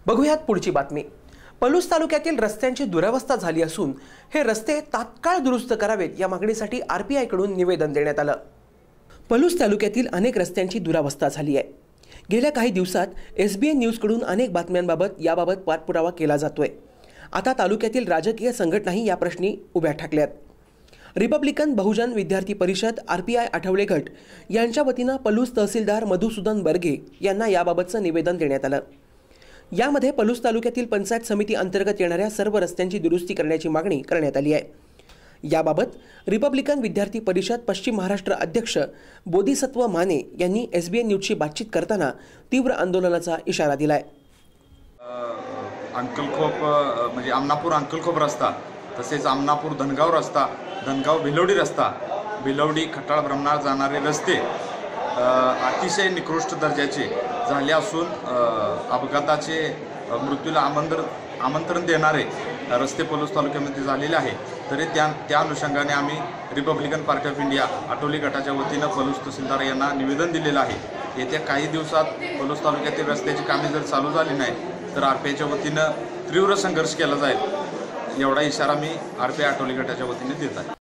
बघूयात पुढची बातमी। पलूस तालुक्यातील रस्त्यांची दुरावस्था झाली असून हे रस्ते तात्काळ दुरुस्त करावेत या मागणीसाठी आरपीआय कडून निवेदन देण्यात आलं। पलूस तालुक्यातील अनेक रस्त्यांची दुरावस्था झाली आहे। गेल्या काही दिवसात एसबीएन न्यूज कडून अनेक बातम्यांबाबत याबाबत पाठपुरावा केला जातोय। आता तालुक्यातील राजकीय संघटनाही या प्रश्नी उभ्या ठाकल्यात। रिपब्लिकन बहुजन विद्यार्थी परिषद आरपीआय आठवले गट यांच्या वतीने पलूस तहसीलदार मधुसूदन बर्गे यांना याबाबतचं निवेदन देण्यात आलं। यामध्ये पलूस तालुक्यातील पंचायत समिती अंतर्गत येणाऱ्या सर्व रस्त्यांची दुरुस्ती करण्याची मागणी करण्यात आली आहे। याबाबत रिपब्लिकन विद्यार्थी परिषद पश्चिम महाराष्ट्र अध्यक्ष बोधिसत्व माने यांनी एसबीएन न्यूजशी बातचीत करताना तीव्र आंदोलनाचा इशारा दिलाय। अंकलखोप म्हणजे आमनापूर अंकलखोप रस्ता, तसेच आमनापूर धनगाव रस्ता, धनगाव भिलवडी रस्ता, भिलवडी खटाळ ब्रह्मनाळ जाणारे रस्ते अतिशय निकृष्ट दर्जाचे झाले असून अपघाताचे मृत्यूला आमंत्रण देणारे रस्ते पलूस तालुक्यामध्ये झालेले आहे। तरी त्या अनुषंगाने आम्ही Republican party of India Athawale गटाच्या वतीनं पलूस तहसीलदार यांना निवेदन दिलेलं आहे। येत्या काही दिवसात पलूस तालुक्यातील रस्त्याची कामे जर चालू झाली नाही तर आरपीआयच्या वतीनं तीव्र संघर्ष केला जाईल, एवढा इशारा मी आरपीआय आठवले गटाच्या वतीने देत आहे।